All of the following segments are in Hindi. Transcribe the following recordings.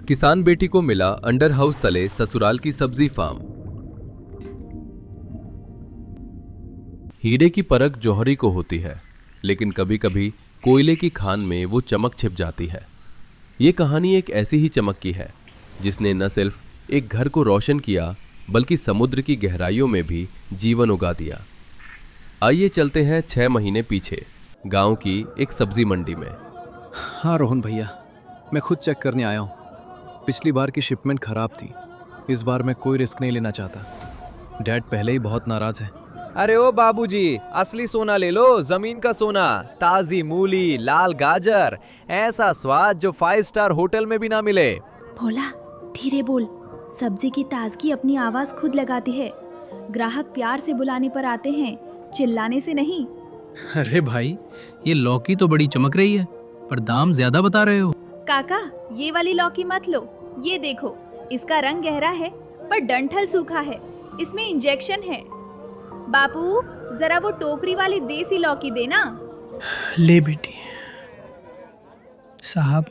किसान बेटी को मिला अंडर हाउस तले ससुराल की सब्जी फार्म। हीरे की परख जौहरी को होती है, लेकिन कभी कभी कोयले की खान में वो चमक छिप जाती है। ये कहानी एक ऐसी ही चमक की है जिसने न सिर्फ एक घर को रोशन किया बल्कि समुद्र की गहराइयों में भी जीवन उगा दिया। आइए चलते हैं 6 महीने पीछे, गांव की एक सब्जी मंडी में। हाँ रोहन भैया, मैं खुद चेक करने आया हूँ। पिछली बार की शिपमेंट खराब थी, इस बार मैं कोई रिस्क नहीं लेना चाहता। डैड पहले ही बहुत नाराज है। अरे ओ बाबूजी, असली सोना ले लो, जमीन का सोना, ताजी मूली, लाल गाजर, ऐसा स्वाद जो 5 स्टार होटल में भी ना मिले। भोला धीरे बोल, सब्जी की ताजगी अपनी आवाज खुद लगाती है। ग्राहक प्यार से बुलाने पर आते हैं, चिल्लाने से नहीं। अरे भाई, ये लौकी तो बड़ी चमक रही है, पर दाम ज्यादा बता रहे हो। काका ये वाली लौकी मत लो, ये देखो, इसका रंग गहरा है पर डंठल सूखा है, इसमें इंजेक्शन है। बापू जरा वो टोकरी वाली देसी लौकी देना। ले बेटी। साहब,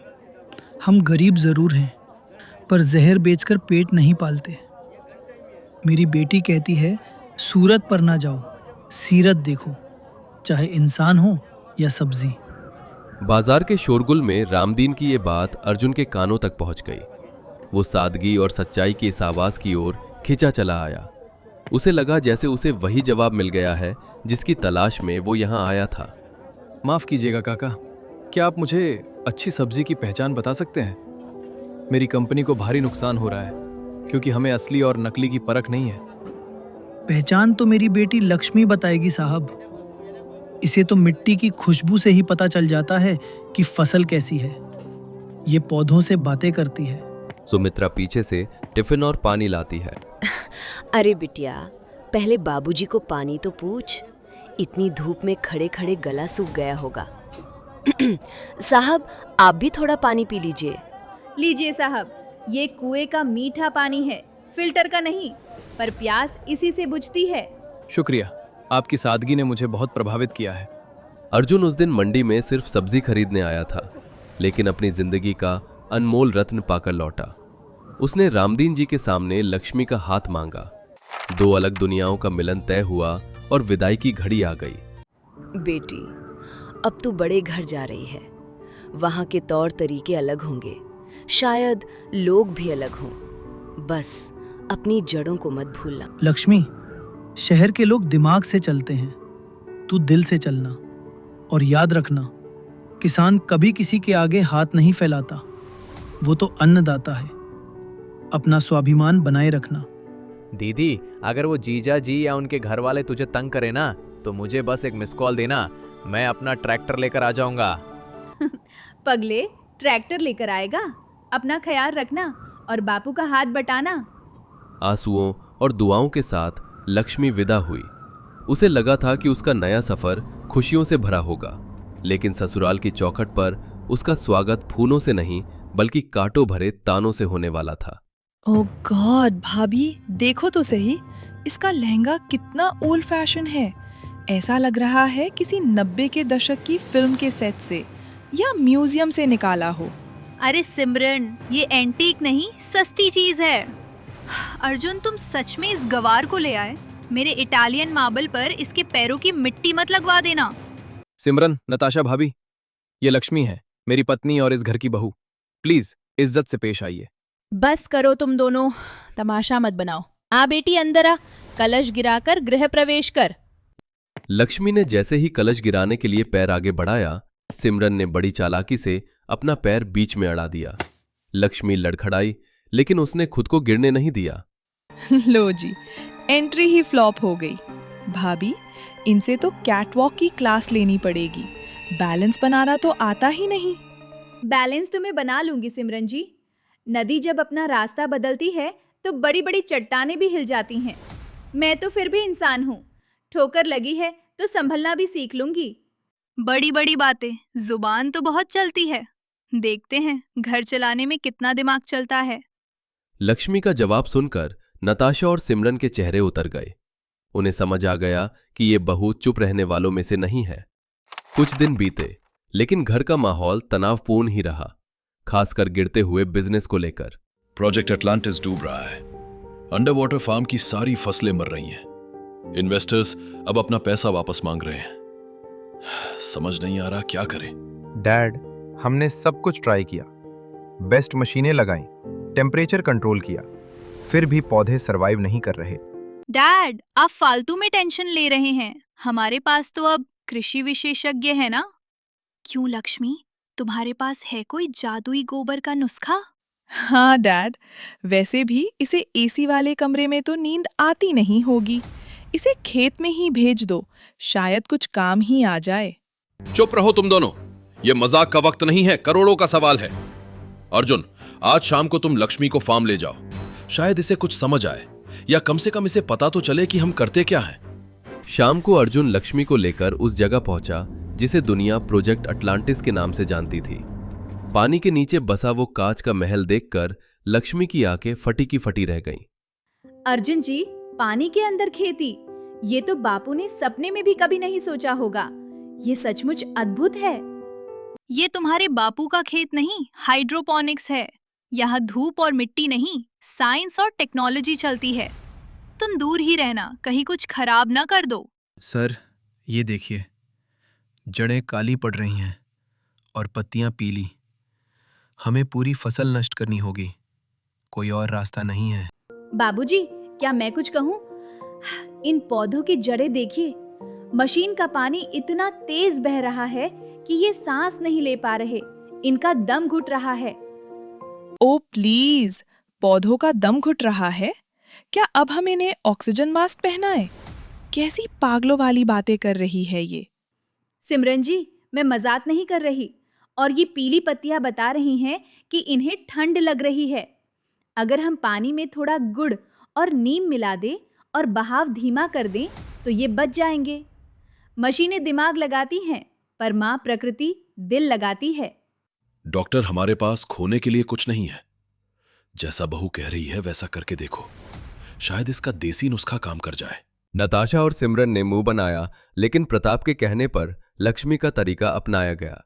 हम गरीब जरूर हैं पर जहर बेचकर पेट नहीं पालते। मेरी बेटी कहती है सूरत पर ना जाओ, सीरत देखो, चाहे इंसान हो या सब्जी। बाजार के शोरगुल में रामदीन की ये बात अर्जुन के कानों तक पहुंच गई। वो सादगी और सच्चाई की इस आवाज की ओर खिंचा चला आया। उसे लगा जैसे उसे वही जवाब मिल गया है जिसकी तलाश में वो यहाँ आया था। माफ कीजिएगा काका, क्या आप मुझे अच्छी सब्जी की पहचान बता सकते हैं? मेरी कंपनी को भारी नुकसान हो रहा है क्योंकि हमें असली और नकली की परख नहीं है। पहचान तो मेरी बेटी लक्ष्मी बताएगी साहब। इसे तो मिट्टी की खुशबू से ही पता चल जाता है कि फसल कैसी है। ये पौधों से बातें करती है। सुमित्रा पीछे से टिफिन और पानी लाती है। अरे बिटिया, पहले बाबूजी को पानी तो पूछ, इतनी धूप में खड़े खड़े गला सूख गया होगा। साहब, आप भी थोड़ा पानी पी लीजिए। लीजिए साहब, ये कुएं का मीठा पानी है, फिल्टर का नहीं, पर प्यास इसी से बुझती है। शुक्रिया, आपकी सादगी ने मुझे बहुत प्रभावित किया है। अर्जुन उस दिन मंडी में सिर्फ सब्जी खरीदने आया था, लेकिन अपनी जिंदगी का अनमोल रत्न पाकर लौटा। उसने रामदीन जी के सामने लक्ष्मी का हाथ मांगा। 2 अलग दुनियाओं का मिलन तय हुआ और विदाई की घड़ी आ गई। बेटी, अब तू बड़े घर जा रही है, वहां के तौर तरीके अलग होंगे, शायद लोग भी अलग हों। बस अपनी जड़ों को मत भूलना। लक्ष्मी, शहर के लोग दिमाग से चलते हैं, तू दिल से चलना। और याद रखना, किसान कभी किसी के आगे हाथ नहीं फैलाता, वो तो अन्नदाता है। अपना स्वाभिमान बनाए रखना। दीदी, अगर वो जीजा जी या उनके घर वाले तुझे तंग करे ना, तो मुझे बस एक मिस कॉल देना, मैं अपना ट्रैक्टर लेकर आ जाऊंगा। पगले, ट्रैक्टर लेकर आएगा? अपना ख्याल रखना और बापू का हाथ बटाना। आंसुओं और दुआओं के साथ लक्ष्मी विदा हुई। उसे लगा था कि उसका नया सफर खुशियों से भरा होगा, लेकिन ससुराल की चौखट पर उसका स्वागत फूलों से नहीं बल्कि कांटों भरे तानों से होने वाला था। ओह गॉड, भाभी देखो तो सही, इसका लहंगा कितना ओल्ड फैशन है। ऐसा लग रहा है किसी 90 के दशक की फिल्म के सेट से या म्यूजियम से निकाला हो। अरे सिमरन, ये एंटीक नहीं, सस्ती चीज है। अर्जुन, तुम सच में इस गवार को ले आए? मेरे इटालियन मार्बल पर इसके पैरों की मिट्टी मत लगवा देना। सिमरन, नताशा भाभी, ये लक्ष्मी है, मेरी पत्नी और इस घर की बहू। प्लीज इज्जत से पेश आइए। बस करो तुम दोनों, तमाशा मत बनाओ। आ बेटी, अंदर आ, कलश गिराकर गृह प्रवेश कर। लक्ष्मी ने जैसे ही कलश गिराने के लिए पैर आगे बढ़ाया, सिमरन ने बड़ी चालाकी से अपना पैर बीच में अड़ा दिया। लक्ष्मी लड़खड़ाई, लेकिन उसने खुद को गिरने नहीं दिया। लो जी, एंट्री ही फ्लॉप हो गई। भाभी, इनसे तो कैटवॉक की क्लास लेनी पड़ेगी, बैलेंस बनाना तो आता ही नहीं। बैलेंस तो मैं बना लूंगी सिमरन जी। नदी जब अपना रास्ता बदलती है तो बड़ी बड़ी चट्टानें भी हिल जाती हैं। मैं तो फिर भी इंसान हूँ, ठोकर लगी है तो संभलना भी सीख लूंगी। बड़ी बड़ी बातें, जुबान तो बहुत चलती है, देखते हैं घर चलाने में कितना दिमाग चलता है। लक्ष्मी का जवाब सुनकर नताशा और सिमरन के चेहरे उतर गए। उन्हें समझ आ गया कि ये बहू चुप रहने वालों में से नहीं है। कुछ दिन बीते, लेकिन घर का माहौल तनावपूर्ण ही रहा। खासकर गिरते हुए बिजनेस को लेकर। प्रोजेक्ट अटलांटिस डूब रहा है। अंडर वाटर फार्म की सारी फसलें मर रही हैं। इन्वेस्टर्स अब अपना पैसा वापस मांग रहे हैं। समझ नहीं आ रहा क्या करें। डैड, हमने सब कुछ ट्राई किया, बेस्ट मशीनें लगाई, टेम्परेचर कंट्रोल किया, फिर भी पौधे सरवाइव नहीं कर रहे। डैड, आप फालतू में टेंशन ले रहे हैं। हमारे पास तो अब कृषि विशेषज्ञ है ना। क्यों लक्ष्मी, तुम्हारे पास है कोई जादुई गोबर का नुस्खा? हाँ डैड, वैसे भी इसे एसी वाले कमरे में तो नींद आती नहीं होगी। इसे खेत में ही भेज दो, शायद कुछ काम ही आ जाए। चुप रहो तुम दोनों, ये मजाक का वक्त नहीं है, करोड़ों का सवाल है। अर्जुन, आज शाम को तुम लक्ष्मी को फार्म ले जाओ, शायद इसे कुछ समझ आए, या कम से कम इसे पता तो चले कि हम करते क्या हैं। शाम को अर्जुन लक्ष्मी को लेकर उस जगह पहुंचा जिसे दुनिया प्रोजेक्ट अटलांटिस के नाम से जानती थी। पानी के नीचे बसा वो कांच का महल देखकर लक्ष्मी की आंखें फटी की फटी रह गईं। अर्जुन जी, पानी के अंदर खेती, ये तो बापू ने सपने में भी कभी नहीं सोचा होगा। ये सचमुच अद्भुत है। ये तुम्हारे बापू का खेत नहीं, हाइड्रोपोनिक्स है। यहाँ धूप और मिट्टी नहीं, साइंस और टेक्नोलॉजी चलती है। तुम दूर ही रहना, कहीं कुछ खराब ना कर दो। सर, ये देखिए, जड़ें काली पड़ रही हैं और पत्तियां पीली। हमें पूरी फसल नष्ट करनी होगी, कोई और रास्ता नहीं है। बाबूजी, क्या मैं कुछ कहूँ? इन पौधों की जड़ें देखिए, मशीन का पानी इतना तेज बह रहा है कि ये सांस नहीं ले पा रहे, इनका दम घुट रहा है। ओ प्लीज, पौधों का दम घुट रहा है? क्या अब हम इन्हें ऑक्सीजन मास्क पहनाएं? कैसी पागलों वाली बातें कर रही है ये। सिमरन जी, मैं मजाक नहीं कर रही, और ये पीली पत्तियां बता रही हैं कि इन्हें ठंड लग रही है। अगर हम पानी में थोड़ा गुड़ और नीम मिला दें और बहाव धीमा कर दें तो ये बच जाएंगे। मशीनें दिमाग लगाती हैं, पर माँ प्रकृति दिल लगाती है। डॉक्टर, हमारे पास खोने के लिए कुछ नहीं है। जैसा बहू कह रही है वैसा करके देखो, शायद इसका देसी नुस्खा काम कर जाए। नताशा और सिमरन ने मुंह बनाया, लेकिन प्रताप के कहने पर लक्ष्मी का तरीका अपनाया गया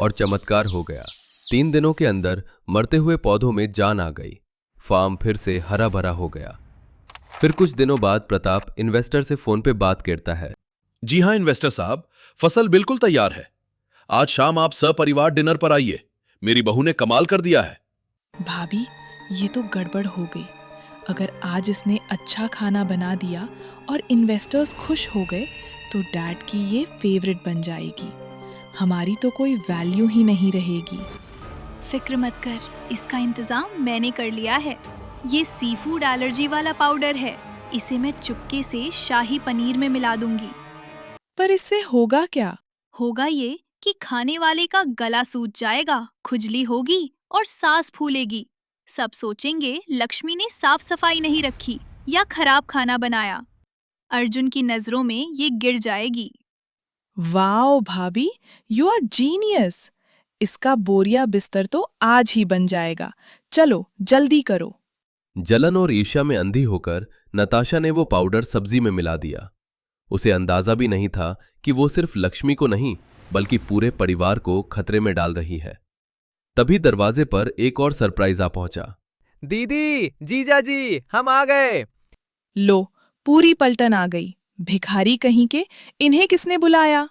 और चमत्कार हो गया। 3 दिनों के अंदर मरते हुए पौधों में जान आ गई। फार्म फिर से हरा भरा हो गया। फिर कुछ दिनों बाद प्रताप इन्वेस्टर से फोन पे बात करता है। जी हां इन्वेस्टर साहब, फसल बिल्कुल तैयार है। आज शाम आप सपरिवार डिनर पर आइए, मेरी बहू ने कमाल कर दिया है। भाभी, ये तो गड़बड़ हो गई। अगर आज इसने अच्छा खाना बना दिया और इन्वेस्टर्स खुश हो गए तो डैड की ये फेवरेट बन जाएगी। हमारी तो कोई वैल्यू ही नहीं रहेगी। फिक्र मत कर, इसका इंतजाम मैंने कर लिया है। ये सी फूड एलर्जी वाला पाउडर है, इसे मैं चुपके से शाही पनीर में मिला दूंगी। पर इससे होगा क्या? होगा ये कि खाने वाले का गला सूज जाएगा, खुजली होगी और सांस फूलेगी। सब सोचेंगे लक्ष्मी ने साफ सफाई नहीं रखी या खराब खाना बनाया। अर्जुन की नजरों में ये गिर जाएगी। वाओ भाभी, यू आर जीनियस। इसका बोरिया बिस्तर तो आज ही बन जाएगा। चलो जल्दी करो। जलन और ईर्ष्या में अंधी होकर नताशा ने वो पाउडर सब्जी में मिला दिया। उसे अंदाजा भी नहीं था कि वो सिर्फ लक्ष्मी को नहीं बल्कि पूरे परिवार को खतरे में डाल रही है। तभी दरवाजे पर एक और सरप्राइज आ पहुंचा। दीदी, जीजा जी, हम आ गए। लो, पूरी पलटन आ गई। भिखारी कहीं के, इन्हें किसने बुलाया?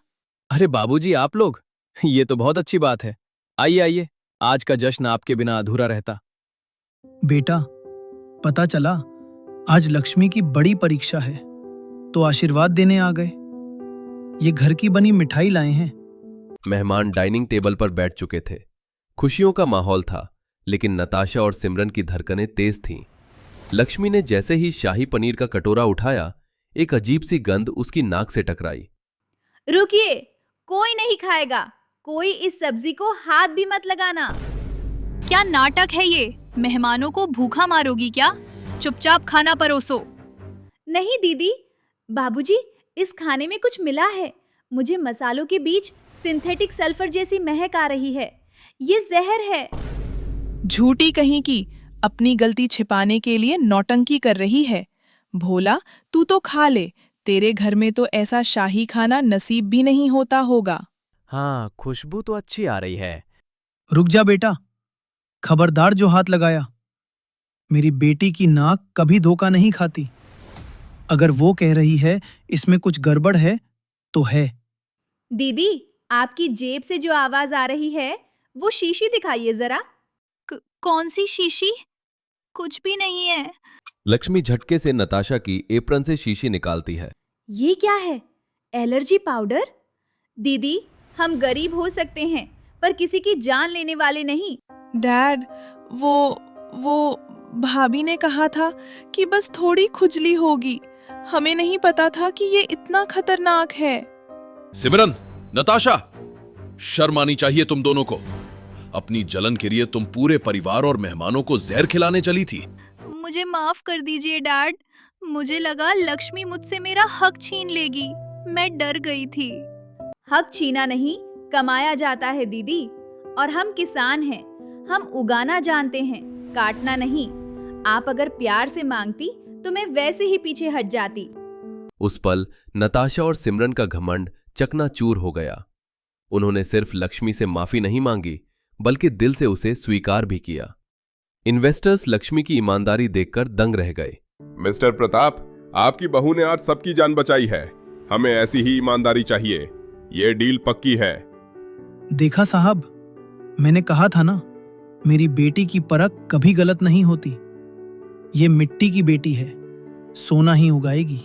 अरे बाबूजी, आप लोग, ये तो बहुत अच्छी बात है। आइए आइए, आज का जश्न आपके बिना अधूरा रहता। बेटा, पता चला आज लक्ष्मी की बड़ी परीक्षा है, तो आशीर्वाद देने आ गए। ये घर की बनी मिठाई लाए हैं। मेहमान डाइनिंग टेबल पर बैठ चुके थे। खुशियों का माहौल था, लेकिन नताशा और सिमरन की धड़कनें तेज थीं। लक्ष्मी ने जैसे ही शाही पनीर का कटोरा उठाया, एक अजीब सी गंध उसकी नाक से टकराई। रुकिए, कोई नहीं खाएगा। कोई इस सब्जी को हाथ भी मत लगाना। क्या नाटक है ये? मेहमानों को भूखा मारोगी क्या? चुपचाप खाना परोसो। नहीं दीदी, बाबूजी, इस खाने में कुछ मिला है। मुझे मसालों के बीच सिंथेटिक सल्फर जैसी महक आ रही है। ये जहर है। झूठी कहीं की, अपनी गलती छिपाने के लिए नौटंकी कर रही है। भोला, तू तो खा ले, तेरे घर में तो ऐसा शाही खाना नसीब भी नहीं होता होगा। हाँ, खुशबू तो अच्छी आ रही है। रुक जा बेटा, खबरदार जो हाथ लगाया। मेरी बेटी की नाक कभी धोखा नहीं खाती। अगर वो कह रही है इसमें कुछ गड़बड़ है तो है। दीदी, आपकी जेब से जो आवाज आ रही है वो शीशी दिखाइए जरा। कौन सी शीशी? कुछ भी नहीं है। लक्ष्मी झटके से नताशा की एप्रन से शीशी निकालती है। ये क्या है? Allergy powder? दीदी, हम गरीब हो सकते हैं पर किसी की जान लेने वाले नहीं। डैड, वो भाभी ने कहा था कि बस थोड़ी खुजली होगी। हमें नहीं पता था कि ये इतना खतरनाक है। सिमरन, नताशा, शर्म आनी चाहिए तुम दोनों को। अपनी जलन के लिए तुम पूरे परिवार और मेहमानों को जहर खिलाने चली थी। मुझे माफ कर दीजिए डैड। मुझे लगा लक्ष्मी मुझसे मेरा हक छीन लेगी। मैं डर गई थी। हक छीना नहीं, कमाया जाता है दीदी। और हम किसान हैं, हम उगाना जानते हैं, काटना नहीं। आप अगर प्यार से मांगती तो मैं वैसे ही पीछे हट जाती। उस पल नताशा और सिमरन का घमंड चकनाचूर हो गया। उन्होंने सिर्फ लक्ष्मी से माफी नहीं मांगी बल्कि दिल से उसे स्वीकार भी किया। इन्वेस्टर्स लक्ष्मी की ईमानदारी देखकर दंग रह गए। मिस्टर प्रताप, आपकी बहू ने आज सबकी जान बचाई है। हमें ऐसी ही ईमानदारी चाहिए। ये डील पक्की है। देखा साहब, मैंने कहा था ना, मेरी बेटी की परख कभी गलत नहीं होती। ये मिट्टी की बेटी है, सोना ही उगाएगी।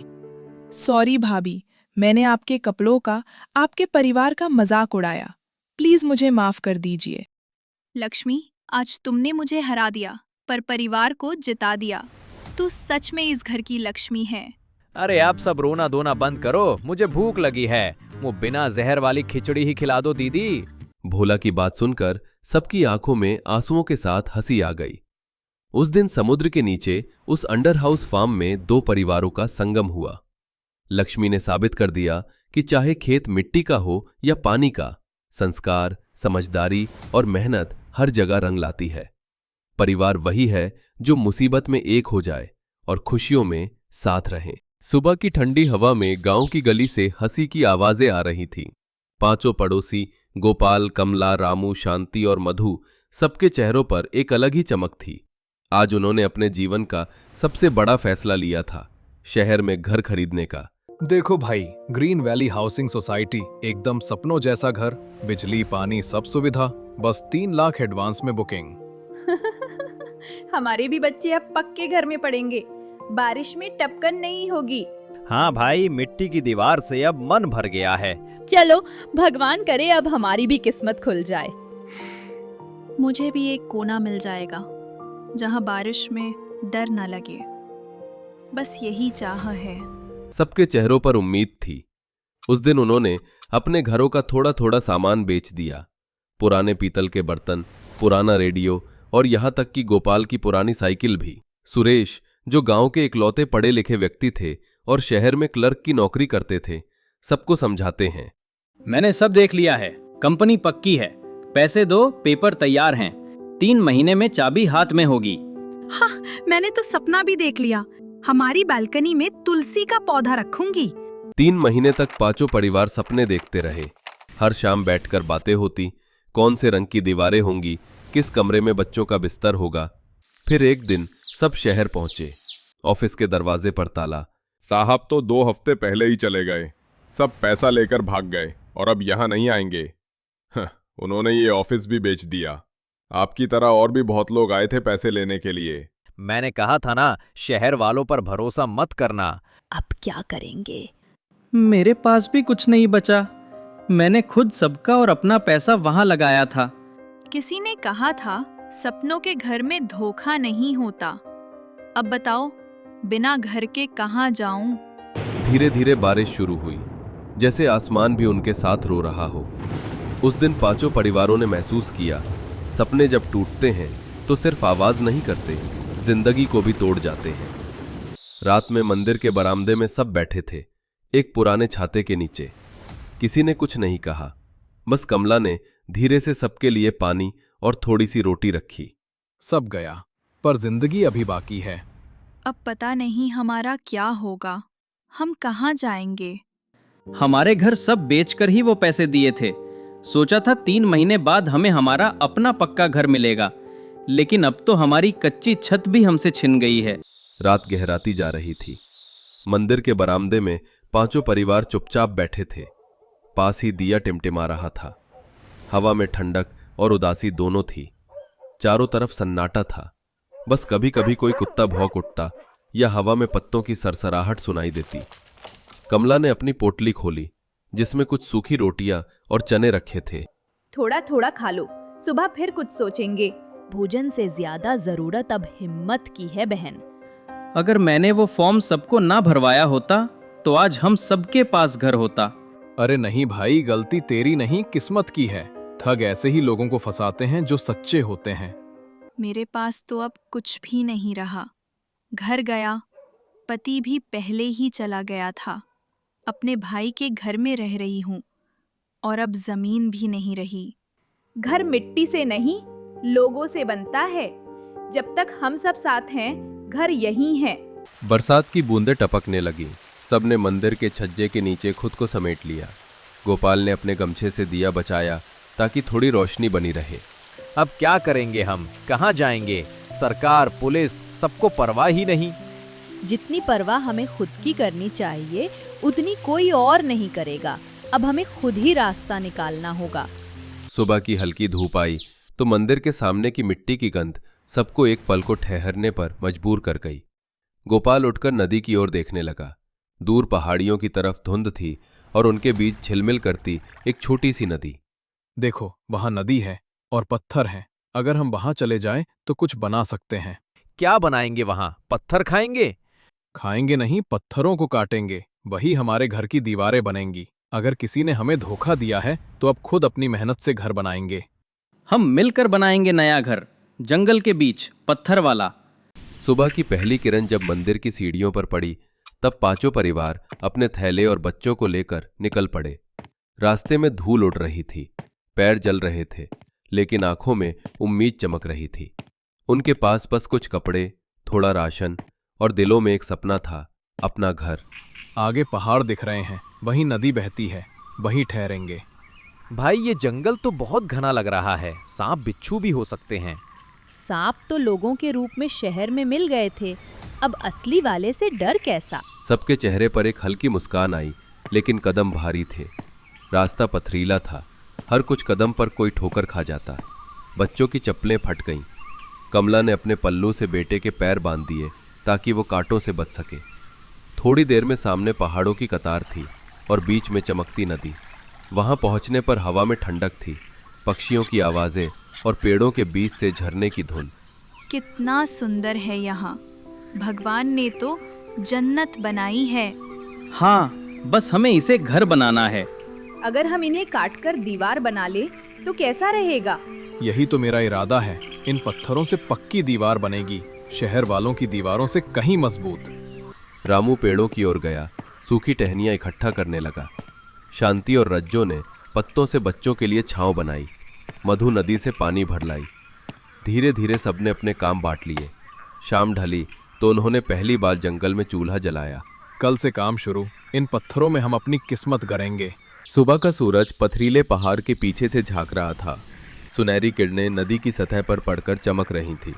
सॉरी भाभी, मैंने आपके कपड़ों का, आपके परिवार का मजाक उड़ाया। प्लीज मुझे माफ कर दीजिए। लक्ष्मी, आज तुमने मुझे हरा दिया पर परिवार को जिता दिया। तू सच में इस घर की लक्ष्मी है। अरे आप सब रोना धोना बंद करो, मुझे भूख लगी है। वो बिना जहर वाली खिचड़ी ही खिला दो दीदी। भोला की बात सुनकर सबकी आंखों में आंसुओं के साथ हंसी आ गई। उस दिन समुद्र के नीचे उस अंडर हाउस फार्म में दो परिवारों का संगम हुआ। लक्ष्मी ने साबित कर दिया कि चाहे खेत मिट्टी का हो या पानी का, संस्कार, समझदारी और मेहनत हर जगह रंग लाती है। परिवार वही है जो मुसीबत में एक हो जाए और खुशियों में साथ रहे। सुबह की ठंडी हवा में गांव की गली से हंसी की आवाजें आ रही थीं। पांचों पड़ोसी, गोपाल, कमला, रामू, शांति और मधु, सबके चेहरों पर एक अलग ही चमक थी। आज उन्होंने अपने जीवन का सबसे बड़ा फैसला लिया था, शहर में घर खरीदने का। देखो भाई, ग्रीन वैली हाउसिंग सोसाइटी, एकदम सपनों जैसा घर, बिजली पानी सब सुविधा, बस 3 लाख एडवांस में बुकिंग। हमारे भी बच्चे अब पक्के घर में पड़ेंगे, बारिश में टपकन नहीं होगी। हाँ भाई, मिट्टी की दीवार से अब मन भर गया है। चलो, भगवान करे अब हमारी भी किस्मत खुल जाए। मुझे भी एक कोना मिल जाएगा जहां बारिश में डर न लगे। बस यही चाह है। सबके चेहरों पर उम्मीद थी। उस दिन उन्होंने अपने घरों का थोड़ा थोड़ा सामान बेच दिया। पुराने पीतल के बर्तन, पुराना रेडियो और यहां तक कि गोपाल की पुरानी साइकिल भी। सुरेश, जो गांव के इकलौते पढ़े लिखे व्यक्ति थे और शहर में क्लर्क की नौकरी करते थे, सबको समझाते हैं। मैंने सब देख लिया है, कंपनी पक्की है। पैसे दो, पेपर तैयार हैं। 3 महीने में चाबी हाथ में होगी। हाँ, मैंने तो सपना भी देख लिया। हमारी बालकनी में तुलसी का पौधा रखूंगी। 3 महीने तक पांचों परिवार सपने देखते रहे। हर शाम बैठकर बातें होती, कौन से रंग की दीवारें होंगी, किस कमरे में बच्चों का बिस्तर होगा। फिर एक दिन सब शहर पहुंचे। ऑफिस के दरवाजे पर ताला। साहब तो 2 हफ्ते पहले ही चले गए। सब पैसा लेकर भाग गए और अब यहाँ नहीं आएंगे। उन्होंने ये ऑफिस भी बेच दिया। आपकी तरह और भी बहुत लोग आए थे पैसे लेने के लिए। मैंने कहा था ना, शहर वालों पर भरोसा मत करना। अब क्या करेंगे? मेरे पास भी कुछ नहीं बचा। मैंने खुद सबका और अपना पैसा वहां लगाया था। किसी ने कहा था सपनों के घर में धोखा नहीं होता। अब बताओ, बिना घर के कहाँ जाऊं? धीरे धीरे बारिश शुरू हुई, जैसे आसमान भी उनके साथ रो रहा हो। उस दिन पांचों परिवारों ने महसूस किया, सपने जब टूटते हैं तो सिर्फ आवाज नहीं करते, जिंदगी को भी तोड़ जाते हैं। रात में मंदिर के बरामदे में सब बैठे थे, एक पुराने छाते के नीचे। किसी ने कुछ नहीं कहा, बस कमला ने धीरे से सबके लिए पानी और थोड़ी सी रोटी रखी। सब गया, पर जिंदगी अभी बाकी है। अब पता नहीं हमारा क्या होगा, हम कहाँ जाएंगे? हमारे घर सब बेचकर ही वो पैसे दिए थे। सोचा था 3 महीने बाद हमें हमारा अपना पक्का घर मिलेगा। लेकिन अब तो हमारी कच्ची छत भी हमसे छिन गई है। रात गहराती जा रही थी। मंदिर के बरामदे में पांचों परिवार चुपचाप बैठे थे। पास ही दिया टिमटिमा रहा था। हवा में ठंडक और उदासी दोनों थी। चारों तरफ सन्नाटा था। बस कभी कभी कोई कुत्ता भौंक उठता या हवा में पत्तों की सरसराहट सुनाई देती। कमला ने अपनी पोटली खोली, जिसमें कुछ सूखी रोटियां और चने रखे थे। थोड़ा थोड़ा खा लो, सुबह फिर कुछ सोचेंगे। भोजन से ज्यादा जरूरत अब हिम्मत की है बहन। अगर मैंने वो फॉर्म सबको ना भरवाया होता तो आज हम सबके पास घर होता। अरे नहीं भाई, गलती तेरी नहीं, किस्मत की है। ठग ऐसे ही लोगों को फंसाते हैं जो सच्चे होते हैं। मेरे पास तो अब कुछ भी नहीं रहा। घर गया, पति भी पहले ही चला गया था। अपने भाई के घर में रह रही हूँ और अब जमीन भी नहीं रही। घर मिट्टी से नहीं, लोगों से बनता है। जब तक हम सब साथ हैं, घर यही है। बरसात की बूंदें टपकने लगी। सबने मंदिर के छज्जे के नीचे खुद को समेट लिया। गोपाल ने अपने गमछे से दिया बचाया ताकि थोड़ी रोशनी बनी रहे। अब क्या करेंगे हम, कहाँ जाएंगे? सरकार, पुलिस, सबको परवाह ही नहीं। जितनी परवाह हमें खुद की करनी चाहिए उतनी कोई और नहीं करेगा। अब हमें खुद ही रास्ता निकालना होगा। सुबह की हल्की धूप आई तो मंदिर के सामने की मिट्टी की गंध सबको एक पल को ठहरने पर मजबूर कर गई। गोपाल उठकर नदी की ओर देखने लगा। दूर पहाड़ियों की तरफ धुंध थी और उनके बीच झिलमिल करती एक छोटी सी नदी। देखो, वहां नदी है और पत्थर हैं। अगर हम वहां चले जाएं तो कुछ बना सकते हैं। क्या बनाएंगे वहां? पत्थर खाएंगे? खाएंगे नहीं, पत्थरों को काटेंगे। वही हमारे घर की दीवारें बनेंगी। अगर किसी ने हमें धोखा दिया है तो अब खुद अपनी मेहनत से घर बनाएंगे। हम मिलकर बनाएंगे नया घर, जंगल के बीच, पत्थर वाला। सुबह की पहली किरण जब मंदिर की सीढ़ियों पर पड़ी तब पांचों परिवार अपने थैले और बच्चों को लेकर निकल पड़े। रास्ते में धूल उड़ रही थी, पैर जल रहे थे, लेकिन आंखों में उम्मीद चमक रही थी। उनके पास बस कुछ कपड़े, थोड़ा राशन और दिलों में एक सपना था, अपना घर। आगे पहाड़ दिख रहे हैं, वहीं नदी बहती है, वहीं ठहरेंगे। भाई, ये जंगल तो बहुत घना लग रहा है। सांप बिच्छू भी हो सकते हैं। सांप तो लोगों के रूप में शहर में मिल गए थे, अब असली वाले से डर कैसा? सबके चेहरे पर एक हल्की मुस्कान आई, लेकिन कदम भारी थे। रास्ता पथरीला था, हर कुछ कदम पर कोई ठोकर खा जाता। बच्चों की चप्पलें फट गईं। कमला ने अपने पल्लू से बेटे के पैर बांध दिए ताकि वो कांटों से बच सके। थोड़ी देर में सामने पहाड़ों की कतार थी और बीच में चमकती नदी। वहां पहुंचने पर हवा में ठंडक थी, पक्षियों की आवाजें और पेड़ों के बीच से झरने की धुन। कितना सुंदर है यहाँ। भगवान ने तो जन्नत बनाई है। हाँ, बस हमें इसे घर बनाना है। अगर हम इन्हें काटकर दीवार बना ले तो कैसा रहेगा? यही तो मेरा इरादा है। इन पत्थरों से पक्की दीवार बनेगी, शहर वालों की दीवारों से कहीं मजबूत। रामू पेड़ों की ओर गया, सूखी टहनियां इकट्ठा करने लगा। शांति और रज्जो ने पत्तों से बच्चों के लिए छांव बनाई। मधु नदी से पानी भर लाई। धीरे धीरे सबने अपने काम बांट लिए। शाम ढली तो उन्होंने पहली बार जंगल में चूल्हा जलाया। कल से काम शुरू। इन पत्थरों में हम अपनी किस्मत गढ़ेंगे। सुबह का सूरज पथरीले पहाड़ के पीछे से झांक रहा था। सुनहरी किरणें नदी की सतह पर पड़कर चमक रही थी।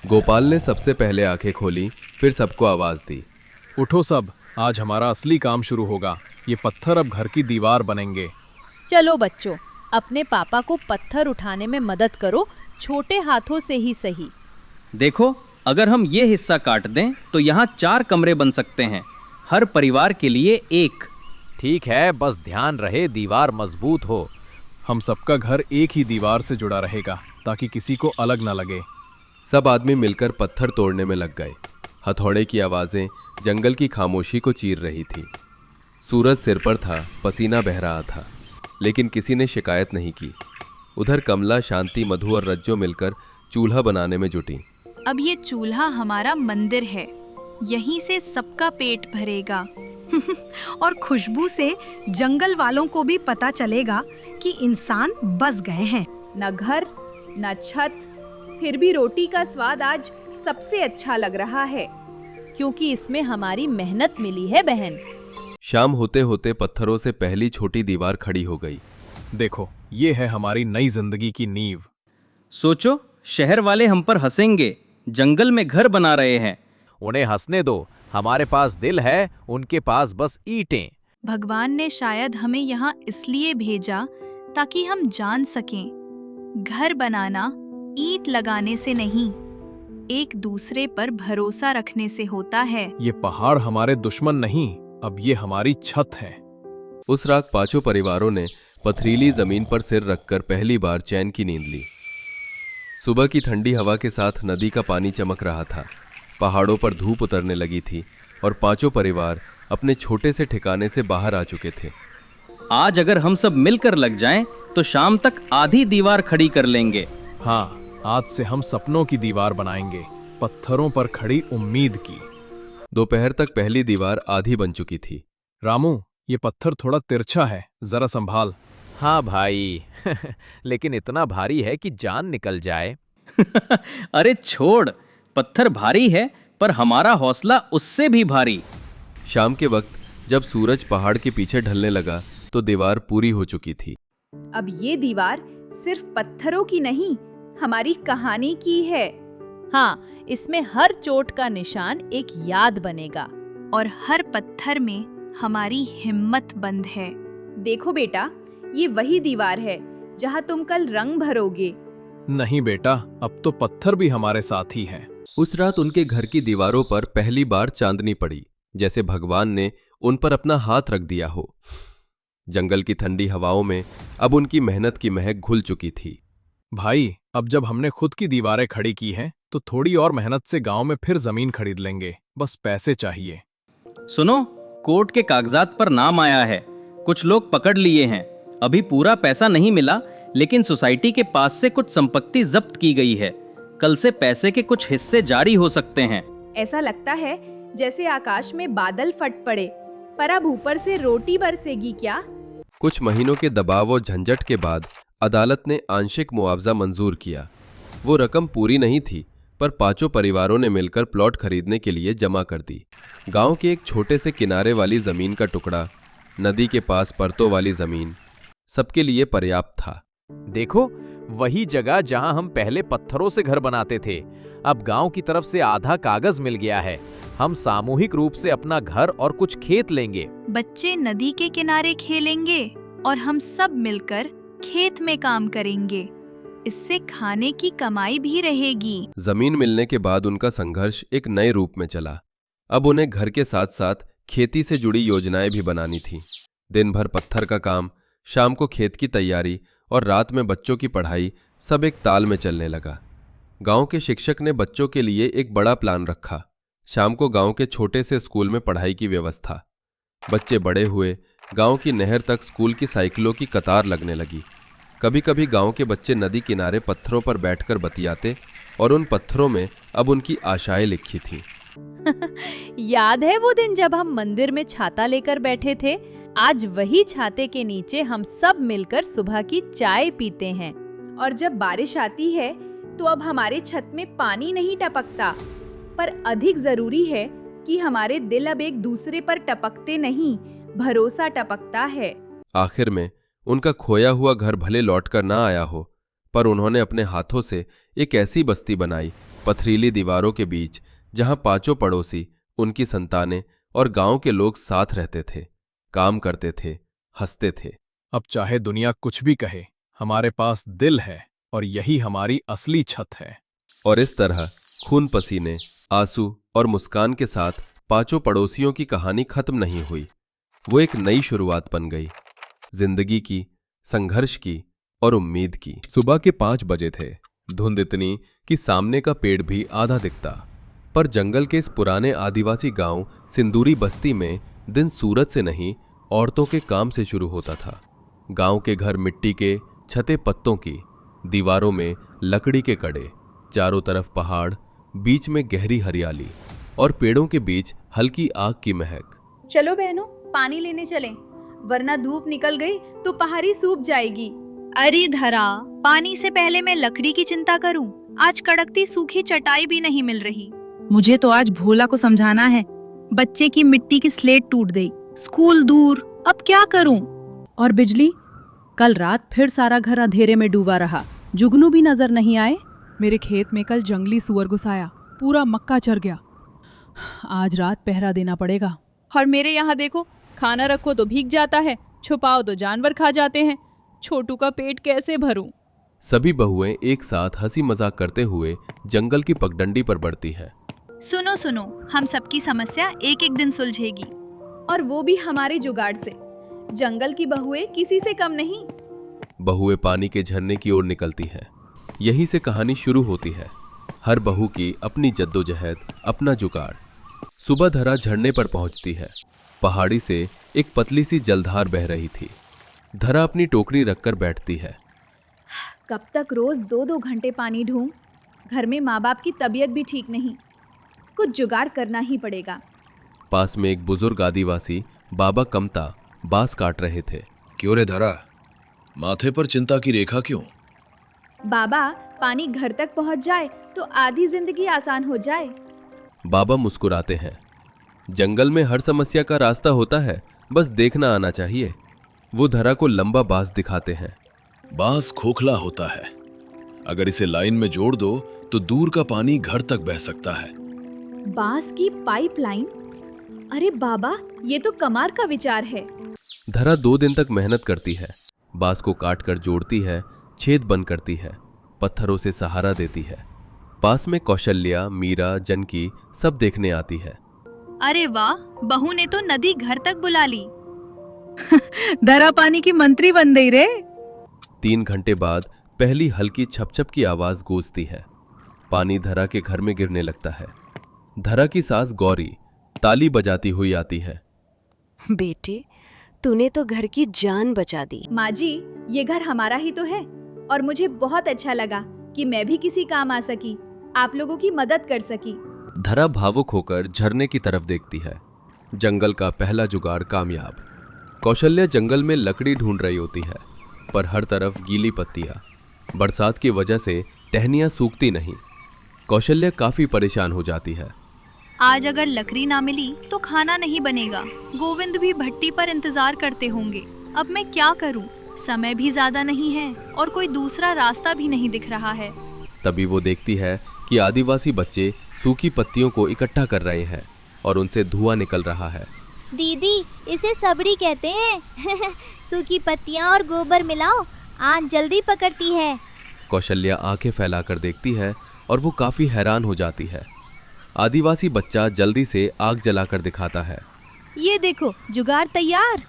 गोपाल ने सबसे पहले आंखें खोली, फिर सबको आवाज दी, उठो सब, आज हमारा असली काम शुरू होगा। ये पत्थर अब घर की दीवार बनेंगे। चलो बच्चों, अपने पापा को पत्थर उठाने में मदद करो, छोटे हाथों से ही सही। देखो, अगर हम ये हिस्सा काट दें तो यहाँ 4 कमरे बन सकते हैं, हर परिवार के लिए एक। ठीक है, बस ध्यान रहे दीवार मजबूत हो। हम सबका घर एक ही दीवार से जुड़ा रहेगा ताकि किसी को अलग न लगे। सब आदमी मिलकर पत्थर तोड़ने में लग गए। हथौड़े की आवाजें जंगल की खामोशी को चीर रही थी। सूरज सिर पर था, पसीना बह रहा था, लेकिन किसी ने शिकायत नहीं की। उधर कमला, शांति, मधु और रज्जो मिलकर चूल्हा बनाने में जुटी। अब ये चूल्हा हमारा मंदिर है, यहीं से सबका पेट भरेगा। और खुशबू से जंगल वालों को भी पता चलेगा कि इंसान बस गए हैं। न घर न छत, फिर भी रोटी का स्वाद आज सबसे अच्छा लग रहा है, क्योंकि इसमें हमारी मेहनत मिली है बहन। शाम होते होते पत्थरों से पहली छोटी दीवार खड़ी हो गई। देखो, ये है हमारी नई जिंदगी की नींव। सोचो, शहर वाले हम पर हंसेंगे, जंगल में घर बना रहे हैं। उन्हें हंसने दो, हमारे पास दिल है, उनके पास बस ईंटें। भगवान ने शायद हमें यहाँ इसलिए भेजा ताकि हम जान सकें, घर बनाना ईंट लगाने से नहीं, एक दूसरे पर भरोसा रखने से होता है। ये पहाड़ हमारे दुश्मन नहीं, अब ये हमारी छत है। उस रात पांचों परिवारों ने पथरीली जमीन पर सिर रखकर पहली बार चैन की नींद ली। सुबह की ठंडी हवा के साथ नदी का पानी चमक रहा था, पहाड़ों पर धूप उतरने लगी थी और पांचों परिवार अपने छोटे से ठिकाने से बाहर आ चुके थे। आज अगर हम सब मिलकर लग जाएं, तो शाम तक आधी दीवार खड़ी कर लेंगे। हाँ, आज से हम सपनों की दीवार बनाएंगे, पत्थरों पर खड़ी उम्मीद की। दोपहर तक पहली दीवार आधी बन चुकी थी। रामू, ये पत्थर थोड़ा तिरछा है, जरा संभाल। हाँ भाई लेकिन इतना भारी है कि जान निकल जाए। अरे छोड़, पत्थर भारी है पर हमारा हौसला उससे भी भारी। शाम के वक्त जब सूरज पहाड़ के पीछे ढलने लगा तो दीवार पूरी हो चुकी थी। अब ये दीवार सिर्फ पत्थरों की नहीं, हमारी कहानी की है। हाँ, इसमें हर चोट का निशान एक याद बनेगा और हर पत्थर में हमारी हिम्मत बंद है। देखो बेटा, ये वही दीवार है जहाँ तुम कल रंग भरोगे। नहीं बेटा, अब तो पत्थर भी हमारे साथ ही हैं। उस रात उनके घर की दीवारों पर पहली बार चांदनी पड़ी, जैसे भगवान ने उन पर अपना हाथ रख दिया हो। जंगल की ठंडी हवाओं में अब उनकी मेहनत की महक घुल चुकी थी। भाई, अब जब हमने खुद की दीवारें खड़ी की हैं, तो थोड़ी और मेहनत से गांव में फिर जमीन खरीद लेंगे, बस पैसे चाहिए। सुनो, कोर्ट के कागजात पर नाम आया है, कुछ लोग पकड़ लिए हैं। अभी पूरा पैसा नहीं मिला, लेकिन सोसाइटी के पास से कुछ संपत्ति जब्त की गई है। कल से पैसे के कुछ हिस्से जारी हो सकते हैं। ऐसा लगता है जैसे आकाश में बादल फट पड़े, पर अब ऊपर से रोटी बरसेगी क्या? कुछ महीनों के दबाव और झंझट के बाद अदालत ने आंशिक मुआवजा मंजूर किया। वो रकम पूरी नहीं थी, पर पांचों परिवारों ने मिलकर प्लॉट खरीदने के लिए जमा कर दी। गांव के एक छोटे से किनारे वाली जमीन का टुकड़ा, नदी के पास परतों वाली जमीन, सबके लिए पर्याप्त था। देखो, वही जगह जहां हम पहले पत्थरों से घर बनाते थे, अब गांव की तरफ से आधा कागज मिल गया है। हम सामूहिक रूप से अपना घर और कुछ खेत लेंगे। बच्चे नदी के किनारे खेलेंगे और हम सब मिलकर खेत में काम करेंगे। इससे खाने की कमाई भी रहेगी। जमीन मिलने के बाद उनका संघर्ष एक नए रूप में चला। अब उन्हें घर के साथ साथ खेती से जुड़ी योजनाएं भी बनानी थी। दिन भर पत्थर का काम, शाम को खेत की तैयारी और रात में बच्चों की पढ़ाई, सब एक ताल में चलने लगा। गांव के शिक्षक ने बच्चों के लिए एक बड़ा प्लान रखा। शाम को गांव के छोटे से स्कूल में पढ़ाई की व्यवस्था। बच्चे बड़े हुए, गांव की नहर तक स्कूल की साइकिलों की कतार लगने लगी। कभी कभी गांव के बच्चे नदी किनारे पत्थरों पर बैठकर बतियाते और उन पत्थरों में अब उनकी आशाएं लिखी थीं। याद है वो दिन जब हम मंदिर में छाता लेकर बैठे थे? आज वही छाते के नीचे हम सब मिलकर सुबह की चाय पीते हैं। और जब बारिश आती है तो अब हमारे छत में पानी नहीं टपकता, पर अधिक जरूरी है कि हमारे दिल अब एक दूसरे पर टपकते नहीं, भरोसा टपकता है। आखिर में उनका खोया हुआ घर भले लौटकर ना आया हो, पर उन्होंने अपने हाथों से एक ऐसी बस्ती बनाई पथरीली दीवारों के बीच, जहां पांचों पड़ोसी, उनकी संतानें और गांव के लोग साथ रहते थे, काम करते थे, हंसते थे। अब चाहे दुनिया कुछ भी कहे, हमारे पास दिल है और यही हमारी असली छत है। और इस तरह खून पसीने, आंसू और मुस्कान के साथ पांचों पड़ोसियों की कहानी खत्म नहीं हुई। वो एक नई शुरुआत बन गई, जिंदगी की, संघर्ष की और उम्मीद की। सुबह के 5 बजे थे। धुंध इतनी कि सामने का पेड़ भी आधा दिखता, पर जंगल के इस पुराने आदिवासी गांव सिंदूरी बस्ती में दिन सूरज से नहीं, औरतों के काम से शुरू होता था। गांव के घर मिट्टी के, छते पत्तों की, दीवारों में लकड़ी के कड़े, चारों तरफ पहाड़, बीच में गहरी हरियाली और पेड़ों के बीच हल्की आग की महक। चलो बहनों, पानी लेने चलें, वरना धूप निकल गई तो पहाड़ी सूख जाएगी। अरे धरा, पानी से पहले मैं लकड़ी की चिंता करूं। आज कड़कती सूखी चटाई भी नहीं मिल रही। मुझे तो आज भोला को समझाना है। बच्चे की मिट्टी की स्लेट टूट गई, स्कूल दूर, अब क्या करूं? और बिजली? कल रात फिर सारा घर अंधेरे में डूबा रहा, जुगनू भी नजर नहीं आए। मेरे खेत में कल जंगली सुअर घुस आया, पूरा मक्का चर गया। आज रात पहरा देना पड़ेगा। और मेरे यहाँ देखो, खाना रखो तो भीग जाता है, छुपाओ तो जानवर खा जाते हैं। छोटू का पेट कैसे भरूं? सभी बहुएं एक साथ हंसी मजाक करते हुए जंगल की पगडंडी पर बढ़ती है। सुनो सुनो, हम सबकी समस्या एक एक दिन सुलझेगी। और वो भी हमारे जुगाड़ से। जंगल की बहुएं किसी से कम नहीं। बहुएं पानी के झरने की ओर निकलती हैं। यहीं से कहानी शुरू होती है। हर बहू की अपनी जद्दोजहद, अपना जुगाड़। सुबह धरा झरने पर पहुंचती है। पहाड़ी से एक पतली सी जलधार बह रही थी। धरा अपनी टोकरी रखकर बैठती है। कब तक रोज 2-2 घंटे पानी ढूंढ? घर में माँ बाप की तबीयत भी ठीक नहीं। कुछ जुगाड़ करना ही पड़ेगा। पास में एक बुजुर्ग आदिवासी बाबा कमता बांस काट रहे थे। क्यों रे धरा, माथे पर चिंता की रेखा क्यों? बाबा, पानी घर तक पहुंच जाए तो आधी जिंदगी आसान हो जाए। बाबा मुस्कुराते हैं। जंगल में हर समस्या का रास्ता होता है, बस देखना आना चाहिए। वो धरा को लंबा बांस दिखाते हैं। बांस खोखला होता है, अगर इसे लाइन में जोड़ दो तो दूर का पानी घर तक बह सकता है। बांस की पाइपलाइन? अरे बाबा, ये तो कमाल का विचार है। धरा 2 दिन तक मेहनत करती है। बांस को काट कर जोड़ती है, छेद बंद करती है, पत्थरों से सहारा देती है। पास में कौशल्या, मीरा, जनकी सब देखने आती है। अरे वाह, बहू ने तो नदी घर तक बुला ली। धरा पानी की मंत्री बन गई रे। 3 घंटे बाद पहली हल्की छपछप की आवाज गूंजती है। पानी धरा के घर में गिरने लगता है। धरा की सास गौरी ताली बजाती हुई आती है। बेटे, तूने तो घर की जान बचा दी। माँ जी, ये घर हमारा ही तो है और मुझे बहुत अच्छा लगा कि मैं भी किसी काम आ सकी, आप लोगों की मदद कर सकी। धरा भावुक होकर झरने की तरफ देखती है। जंगल का पहला जुगाड़ कामयाब। कौशल्या जंगल में लकड़ी ढूंढ रही होती है, पर हर तरफ गीली पत्तियां। बरसात की वजह से टहनियां सूखती नहीं। कौशल्या काफी परेशान हो जाती है। आज अगर लकड़ी ना मिली तो खाना नहीं बनेगा। गोविंद भी भट्टी पर इंतजार करते होंगे। अब मैं क्या करूं? समय भी ज्यादा नहीं है और कोई दूसरा रास्ता भी नहीं दिख रहा है। तभी वो देखती है कि आदिवासी बच्चे सूखी पत्तियों को इकट्ठा कर रहे हैं और उनसे धुआं निकल रहा है। दीदी, इसे सबड़ी कहते हैं। सूखी पत्तियां और गोबर मिलाओ, आग जल्दी पकड़ती है। कौशल्या आंखें फैलाकर देखती है और वो काफी हैरान हो जाती है। आदिवासी बच्चा जल्दी से आग जलाकर दिखाता है। ये देखो, जुगाड़ तैयार।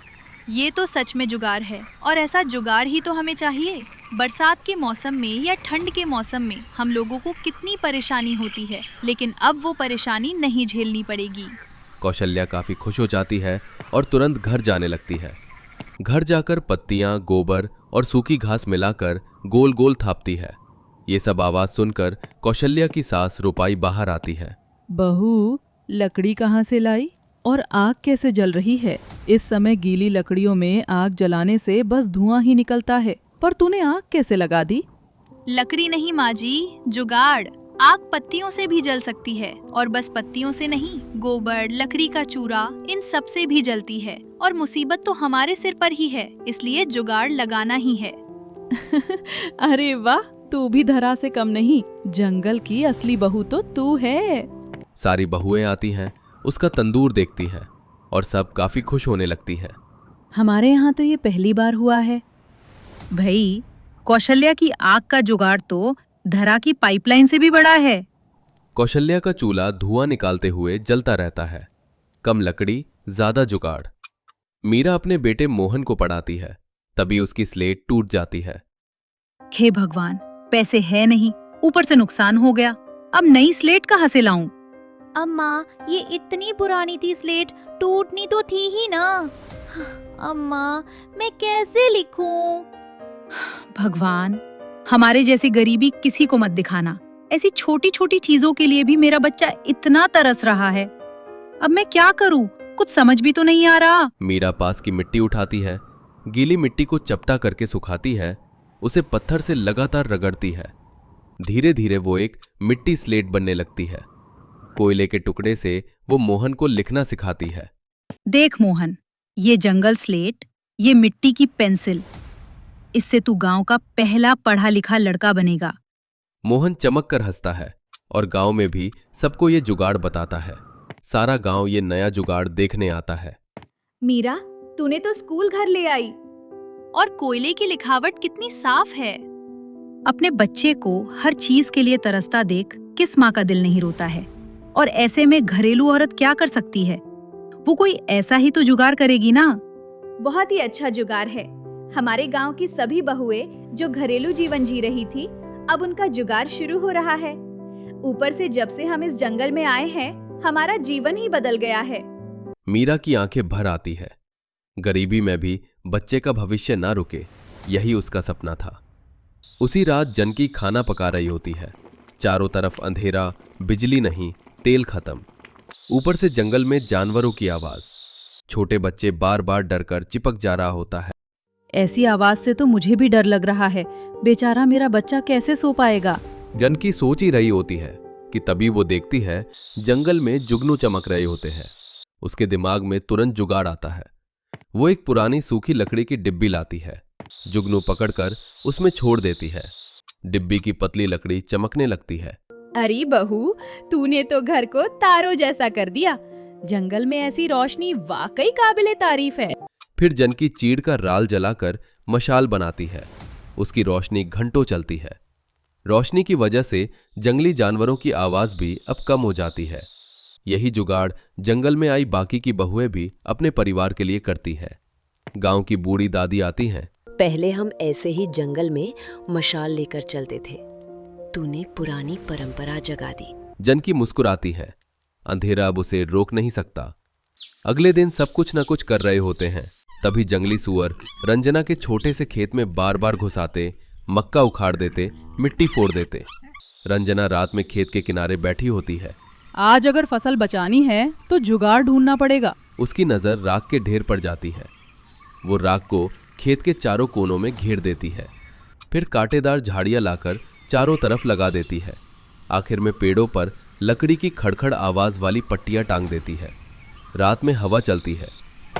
ये तो सच में जुगाड़ है और ऐसा जुगाड़ ही तो हमें चाहिए। बरसात के मौसम में या ठंड के मौसम में हम लोगों को कितनी परेशानी होती है, लेकिन अब वो परेशानी नहीं झेलनी पड़ेगी। कौशल्या काफी खुश हो जाती है और तुरंत घर जाने लगती है। घर जाकर पत्तियां, गोबर और सूखी घास मिलाकर गोल गोल थापती है। ये सब आवाज सुनकर कौशल्या की सास रुपाई बाहर आती है। बहू, लकड़ी कहाँ से लाई और आग कैसे जल रही है? इस समय गीली लकड़ियों में आग जलाने से बस धुआं ही निकलता है, पर तूने आग कैसे लगा दी? लकड़ी नहीं माँ जी, जुगाड़। आग पत्तियों से भी जल सकती है और बस पत्तियों से नहीं, गोबर, लकड़ी का चूरा, इन सब से भी जलती है। और मुसीबत तो हमारे सिर पर ही है, इसलिए जुगाड़ लगाना ही है। अरे वाह, तू भी धरा से कम नहीं। जंगल की असली बहू तो तू है। सारी बहुएं आती हैं, उसका तंदूर देखती हैं और सब काफी खुश होने लगती हैं। हमारे यहाँ तो ये पहली बार हुआ है। भाई, कौशल्या की आग का जुगाड़ तो धरा की पाइपलाइन से भी बड़ा है। कौशल्या का चूल्हा धुआं निकालते हुए जलता रहता है। कम लकड़ी, ज्यादा जुगाड़। मीरा अपने बेटे मोहन को पढ़ाती है, तभी उसकी स्लेट टूट जाती है। हे भगवान, पैसे है नहीं, ऊपर से नुकसान हो गया। अब नई स्लेट कहाँ से लाऊं? अम्मा, ये इतनी पुरानी थी स्लेट, टूटनी तो थी ही ना। अम्मा, मैं कैसे लिखूं? भगवान, हमारे जैसी गरीबी किसी को मत दिखाना। ऐसी छोटी छोटी चीजों के लिए भी मेरा बच्चा इतना तरस रहा है। अब मैं क्या करूं? कुछ समझ भी तो नहीं आ रहा। मीरा पास की मिट्टी उठाती है, गीली मिट्टी को चपटा करके सुखाती है, उसे पत्थर से लगातार रगड़ती है। धीरे धीरे वो एक मिट्टी स्लेट बनने लगती है। कोयले के टुकड़े से वो मोहन को लिखना सिखाती है। देख मोहन, ये जंगल स्लेट, ये मिट्टी की पेंसिल, इससे तू गांव का पहला पढ़ा लिखा लड़का बनेगा। मोहन चमक कर हंसता है और गांव में भी सबको ये जुगाड़ बताता है। सारा गांव ये नया जुगाड़ देखने आता है। मीरा, तूने तो स्कूल घर ले आई। और कोयले की लिखावट कितनी साफ है। अपने बच्चे को हर चीज के लिए तरसता देख किस माँ का दिल नहीं रोता है। और ऐसे में घरेलू औरत क्या कर सकती है? वो कोई ऐसा ही तो जुगाड़ करेगी ना। बहुत ही अच्छा जुगाड़ है। हमारे गांव की सभी बहुएं जो घरेलू जीवन जी रही थी, अब उनका जुगाड़ शुरू हो रहा है। ऊपर से जब से हम इस जंगल में आए हैं, हमारा जीवन ही बदल गया है। मीरा की आंखें भर आती है। गरीबी में भी बच्चे का भविष्य ना रुके, यही उसका सपना था। उसी रात जनकी खाना पका रही होती है। चारों तरफ अंधेरा, बिजली नहीं, तेल खत्म। ऊपर से जंगल में जानवरों की आवाज। छोटे बच्चे बार बार डरकर चिपक जा रहा होता है। ऐसी आवाज से तो मुझे भी डर लग रहा है। बेचारा मेरा बच्चा कैसे सो पाएगा। जनकी सोच ही रही होती है कि तभी वो देखती है जंगल में जुगनू चमक रहे होते हैं। उसके दिमाग में तुरंत जुगाड़ आता है। वो एक पुरानी सूखी लकड़ी की डिब्बी लाती है। जुगनू पकड़कर उसमें छोड़ देती है। डिब्बी की पतली लकड़ी चमकने लगती है। अरे बहू, तूने तो घर को तारों जैसा कर दिया। जंगल में ऐसी रोशनी वाकई काबिले तारीफ है। फिर जनकी चीड़ का राल जलाकर मशाल बनाती है। उसकी रोशनी घंटों चलती है। रोशनी की वजह से जंगली जानवरों की आवाज भी अब कम हो जाती है। यही जुगाड़ जंगल में आई बाकी की बहुएं भी अपने परिवार के लिए करती हैं। गांव की बूढ़ी दादी आती हैं। पहले हम ऐसे ही जंगल में मशाल लेकर चलते थे। तूने पुरानी परंपरा जगा दी। जनकी मुस्कुराती है। अंधेरा अब उसे रोक नहीं सकता। अगले दिन सब कुछ न कुछ कर रहे होते हैं। तभी जंगली सुअर रंजना के छोटे से खेत में बार बार घुस आते, मक्का उखाड़ देते, मिट्टी फोड़ देते। रंजना रात में खेत के किनारे बैठी होती है। आज अगर फसल बचानी है तो जुगाड़ ढूंढना पड़ेगा। उसकी नजर राख के ढेर पर जाती है। वो राख को खेत के चारों कोनों में घेर देती है। फिर कांटेदार झाड़ियां लाकर चारों तरफ लगा देती है। आखिर में पेड़ों पर लकड़ी की खड़खड़ आवाज वाली पट्टियां टांग देती है। रात में हवा चलती है।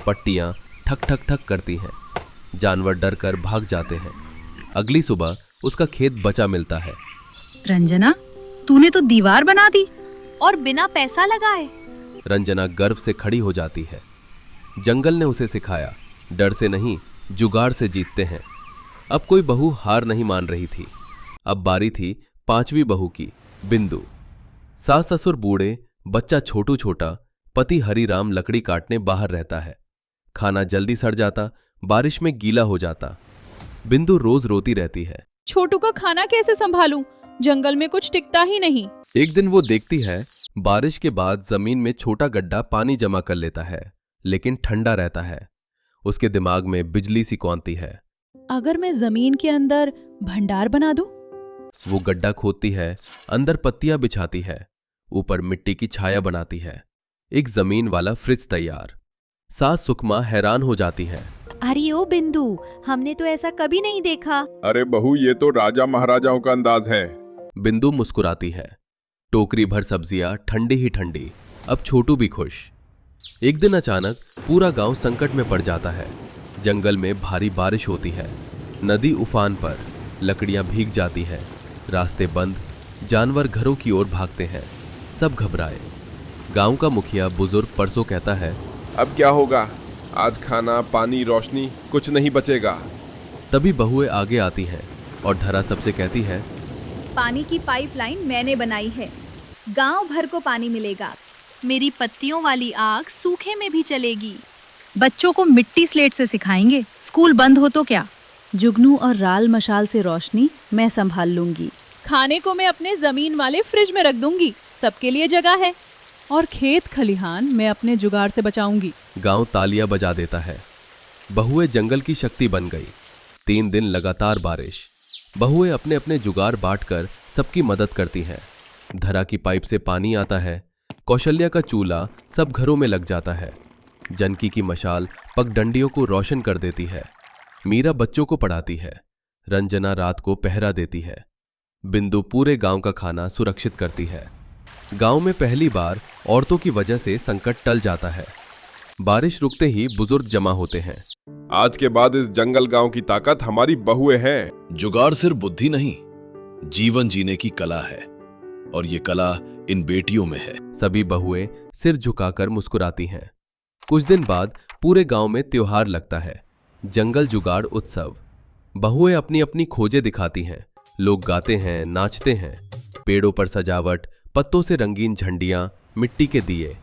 पट्टियां ठक ठक ठक करती हैं। जानवर डर कर भाग जाते हैं। अगली सुबह उसका खेत बचा मिलता है। रंजना, तूने तो दीवार बना दी। और बिना पैसा लगाए। रंजना गर्व से खड़ी हो जाती है। जंगल ने उसे सिखाया, डर से नहीं, जुगाड़ से जीतते हैं। अब कोई बहू हार नहीं मान रही थी। अब बारी थी पांचवी बहू की, बिंदु। सास ससुर बूढ़े, बच्चा छोटू छोटा, पति हरिराम लकड़ी काटने बाहर रहता है। खाना जल्दी सड़ जाता, बारिश में गीला हो जाता। बिंदु रोज रोती रहती है। छोटू का खाना कैसे संभालूं? जंगल में कुछ टिकता ही नहीं। एक दिन वो देखती है बारिश के बाद जमीन में छोटा गड्ढा पानी जमा कर लेता है, लेकिन ठंडा रहता है। उसके दिमाग में बिजली सी कौंती है। अगर मैं जमीन के अंदर भंडार बना दूं? वो गड्ढा खोदती है, अंदर पत्तियां बिछाती है, ऊपर मिट्टी की छाया बनाती है। एक जमीन वाला फ्रिज तैयार। सास सुकमा हैरान हो जाती है। अरे ओ बिंदु, हमने तो ऐसा कभी नहीं देखा। अरे बहू, ये तो राजा महाराजाओं का अंदाज है। बिंदु मुस्कुराती है। टोकरी भर सब्जियां ठंडी ही ठंडी। अब छोटू भी खुश। एक दिन अचानक पूरा गांव संकट में पड़ जाता है। जंगल में भारी बारिश होती है। नदी उफान पर, लकड़ियां भीग जाती हैं। रास्ते बंद, जानवर घरों की ओर भागते हैं। सब घबराए। गांव का मुखिया बुजुर्ग परसों कहता है, अब क्या होगा? आज खाना, पानी, रोशनी कुछ नहीं बचेगा। तभी बहुएं आगे आती हैं और धरा सबसे कहती है, पानी की पाइपलाइन मैंने बनाई है। गांव भर को पानी मिलेगा। मेरी पत्तियों वाली आग सूखे में भी चलेगी। बच्चों को मिट्टी स्लेट से सिखाएंगे। स्कूल बंद हो तो क्या? जुगनू और राल मशाल से रोशनी मैं संभाल लूंगी। खाने को मैं अपने जमीन वाले फ्रिज में रख दूंगी। सबके लिए जगह है। और खेत खलिहान मैं अपने जुगाड़ से बचाऊंगी। गांव तालियां बजा देता है। बहुएं जंगल की शक्ति बन गई। 3 दिन लगातार बारिश। बहुएं अपने अपने जुगाड़ बांटकर सबकी मदद करती हैं। धरा की पाइप से पानी आता है। कौशल्या का चूल्हा सब घरों में लग जाता है। जनकी की मशाल पगडंडियों को रोशन कर देती है। मीरा बच्चों को पढ़ाती है। रंजना रात को पहरा देती है। बिंदु पूरे गांव का खाना सुरक्षित करती है। गांव में पहली बार औरतों की वजह से संकट टल जाता है। बारिश रुकते ही बुजुर्ग जमा होते हैं। आज के बाद इस जंगल गांव की ताकत हमारी बहुएं हैं। जुगाड़ सिर्फ बुद्धि नहीं, जीवन जीने की कला है और ये कला इन बेटियों में है। सभी बहुएं सिर झुकाकर मुस्कुराती हैं। कुछ दिन बाद पूरे गांव में त्योहार लगता है, जंगल जुगाड़ उत्सव। बहुएं अपनी अपनी खोजें दिखाती हैं। लोग गाते हैं, नाचते हैं। पेड़ों पर सजावट, पत्तों से रंगीन झंडियां, मिट्टी के दिए।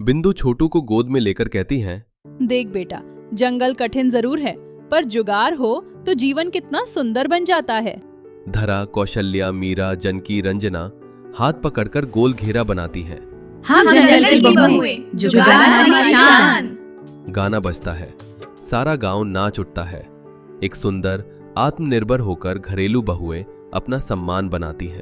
बिंदु छोटू को गोद में लेकर कहती हैं, देख बेटा, जंगल कठिन जरूर है, पर जुगाड़ हो तो जीवन कितना सुंदर बन जाता है। धरा, कौशल्या, मीरा, जनकी, रंजना हाथ पकड़कर गोल घेरा बनाती हैं। हम जंगल की बहुएं, जुगाड़ हमारी शान। गाना बजता है, सारा गांव नाच उठता है। एक सुंदर, आत्मनिर्भर होकर घरेलू बहुएं अपना सम्मान बनाती हैं।